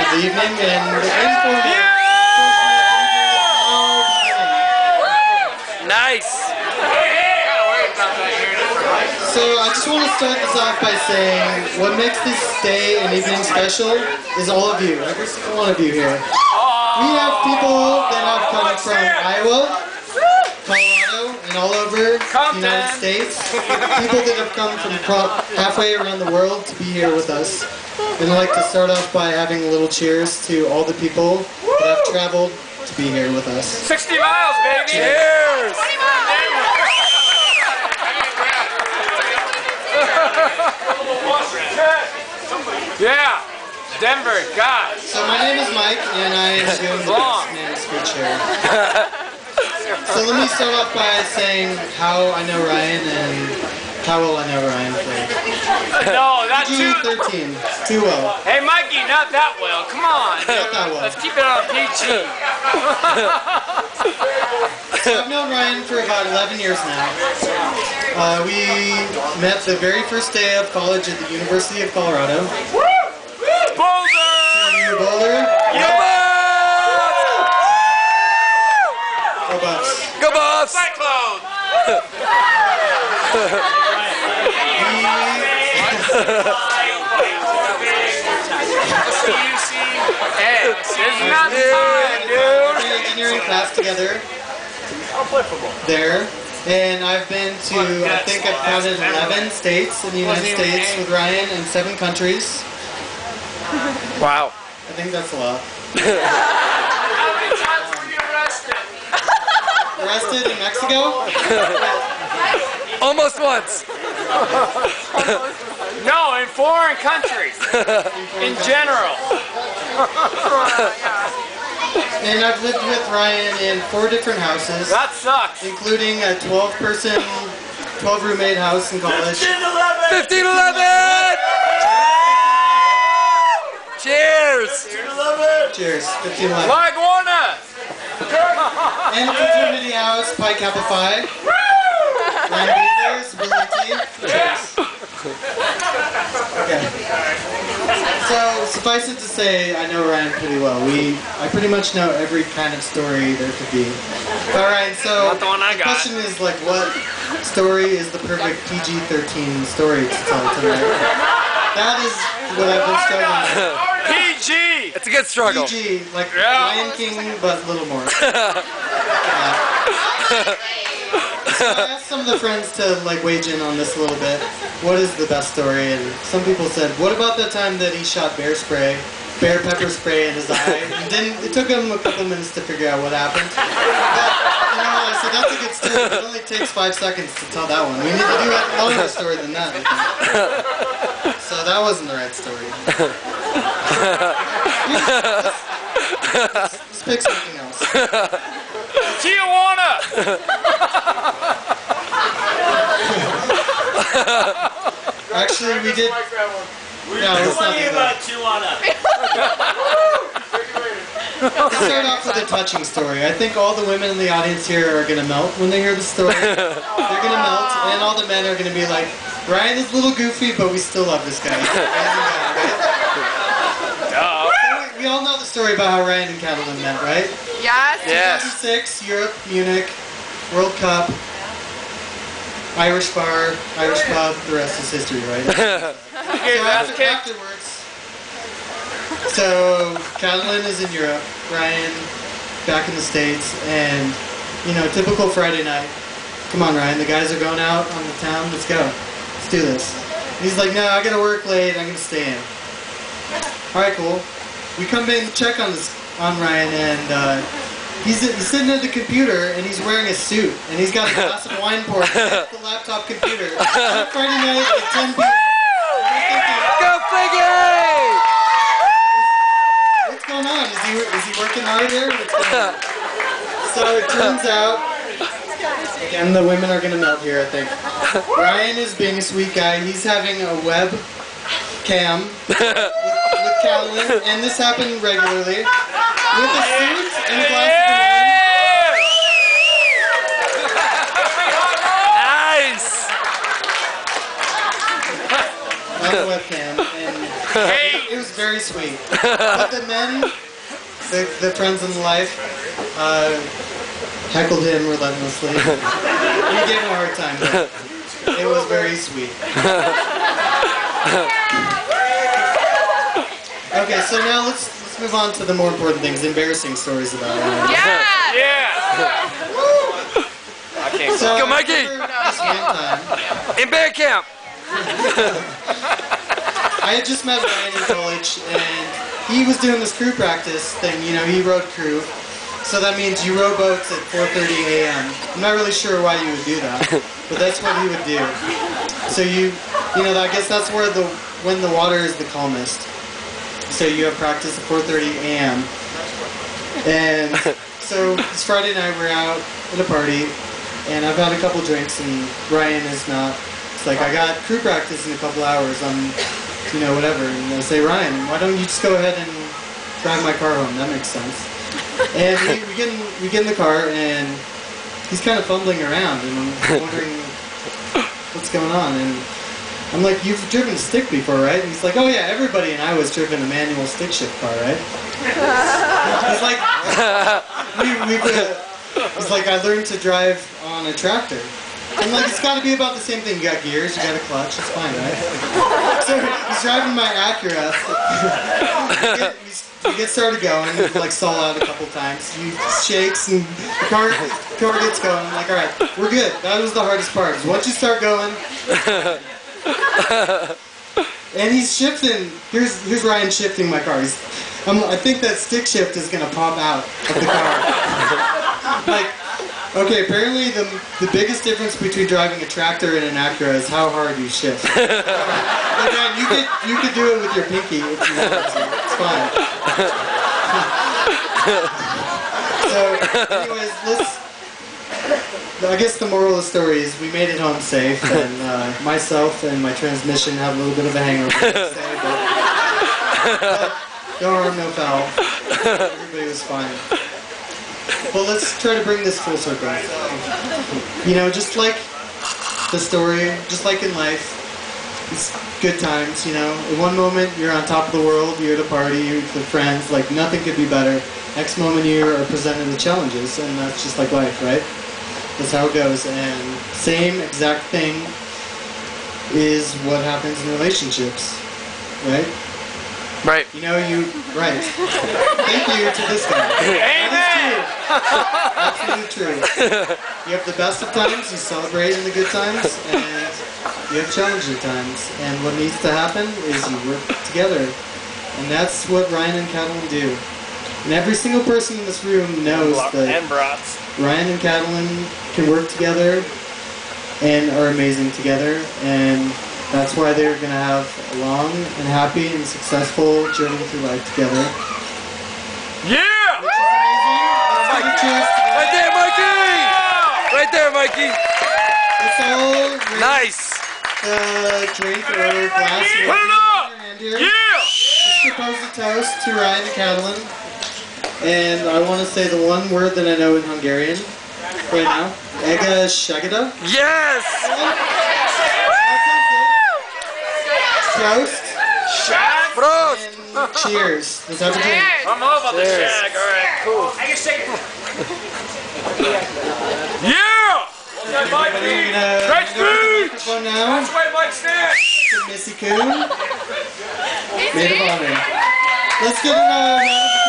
the evening and the informal. Nice. So I just want to start this off by saying what makes this day and evening special is all of you, every single one of you here. We have people that have come from Iowa, Colorado, and all over the United States. People that have come from halfway around the world to be here with us. And I'd like to start off by having a little cheers to all the people that have traveled to be here with us. 60 miles, baby! Cheers! Yeah! Denver, God! So my name is Mike, and I am doing the best man speech here. So let me start off by saying how I know Ryan and how well I know Ryan played. No, not too... PG-13, too well. Hey Mikey, not that well, come on! Not that well. Let's keep it on PG. So I've known Ryan for about 11 years now. We met the very first day of college at the University of Colorado. Boulder! Boulder? Yeah! Go Bucks. Go Bucks! Cyclone! It's not mine, dude! Engineering class together. There. And I've been to, I think I've counted 11 states in the United States with Ryan and 7 countries. Wow. I think that's a lot. How many times were you arrested? Arrested in Mexico? Almost once. No, in foreign countries. In general. And I've lived with Ryan in 4 different houses. That sucks. Including a 12-person, 12-roommate house in college. 1511! Cheers! Cheers. 1511. Fligg Otoltics! And a fraternity house, Pi Kappa Phi. Ryan Beavers, Willie T. Cheers. Okay. So, suffice it to say, I know Ryan pretty well. I pretty much know every kind of story there could be. Alright, so Not the one I got. question is, like, what story is the perfect PG-13 story to tell tonight? That is what I've been struggling with. PG! It's a good struggle. PG, like Lion King, but a little more. So I asked some of the friends to like wage in on this a little bit. What is the best story? And some people said, what about the time that he shot bear pepper spray in his eye? And it took him a couple minutes to figure out what happened. But, you know, I said, that's a good story. It only takes 5 seconds to tell that one. We need to do a longer story than that, I think. So that wasn't the right story. Let's pick something else. Tijuana! Actually, we did. No, it's not about Tijuana. Let's start off with a touching story. I think all the women in the audience here are going to melt when they hear the story. They're going to melt, and all the men are going to be like, Ryan is a little goofy, but we still love this guy. We all know the story about how Ryan and Catalin met, right? Yes. Yes. 2006, Europe, Munich, World Cup, Irish bar, Irish pub, the rest is history, right? So afterwards, so Catalin is in Europe, Ryan back in the States, and, you know, typical Friday night. Come on, Ryan, the guys are going out on the town, let's go. Let's do this. And he's like, no, I gotta work late, I'm gonna stay in. Alright, cool. We come in to check on Ryan, and he's sitting at the computer, and he's wearing a suit, and he's got a glass of wine poured at the laptop computer. On Friday night at 10 p.m. Go Fliggy! What's going on? Is he working hard here? What's going on? So it turns out, again, the women are going to melt here, I think. Ryan is being a sweet guy. He's having a web cam with Catalin, and this happened regularly. With a suit and a glass of wine. Nice! On the webcam. And Hey, It was very sweet. But the men, the friends in life, heckled him relentlessly. We gave him a hard time, but it was very sweet. Okay, so now let's move on to the more important things, embarrassing stories about it. Yeah! Yeah! I can't. So, go, Mikey! This one time, In band camp! I had just met Ryan in college, and he was doing this crew practice thing. You know, he rowed crew. So that means you row boats at 4:30 a.m. I'm not really sure why you would do that, but that's what he would do. So you know, I guess that's where when the water is the calmest. So you have practice at 4:30 a.m. And so it's Friday night, we're out at a party, and I've had a couple drinks, and Ryan is not. It's like, I got crew practice in a couple hours, you know, whatever. And I say, Ryan, why don't you just go ahead and drive my car home? That makes sense. And we get in the car, and he's kind of fumbling around, and I'm wondering what's going on. And I'm like, you've driven a stick before, right? And he's like, oh yeah, everybody in Iowa's driven a manual stick shift car, right? He's like, he's like, I learned to drive on a tractor. I'm like, it's got to be about the same thing. You got gears, you got a clutch, it's fine, right? So he's driving my Acura. We get started going, like stall out a couple times. He shakes and the car gets going. I'm like, all right, we're good. That was the hardest part. Is once you start going, and he's shifting. Here's Ryan shifting my car. I think that stick shift is gonna pop out of the car. Like, okay, apparently the biggest difference between driving a tractor and an Acura is how hard you shift. Again, you could do it with your pinky if you want to. It's fine. So, anyways, I guess the moral of the story is we made it home safe, and myself and my transmission have a little bit of a hangover the next day, but no harm, no foul. Everybody was fine. Well, let's try to bring this full circle. You know, just like the story, just like in life, it's good times, you know. In one moment, you're on top of the world, you're at a party, you're with friends, like nothing could be better. Next moment, you are presented with challenges, and that's just like life, right? That's how it goes, and same exact thing is what happens in relationships, right? Right. You know, right. Thank you to this guy. Amen! Absolutely true. You have the best of times, you celebrate in the good times, and you have challenging times. And what needs to happen is you work together. And that's what Ryan and Catalin do. And every single person in this room knows that Ryan and Catalin can work together and are amazing together. And that's why they're going to have a long and happy and successful journey through life together. Yeah! Which is amazing. Let's give a cheers to that. Right there, Mikey! Right there, Mikey! Let's all raise Nice! the drink or glass. Put it up! Yeah! Yeah! Let's propose a toast to Ryan and Catalin. And I want to say the one word that I know in Hungarian right now. Ega shagada. Yes! Toast. Shag? Prost! And cheers. Let's have a drink. I'm all about the Cheers. shag. All right, cool. Yeah! Okay, Mike We're B. gonna Stretch hand over the beach! microphone now That's why Mike stands. to Missy Coon. Maid of honor. Let's give him a round of applause.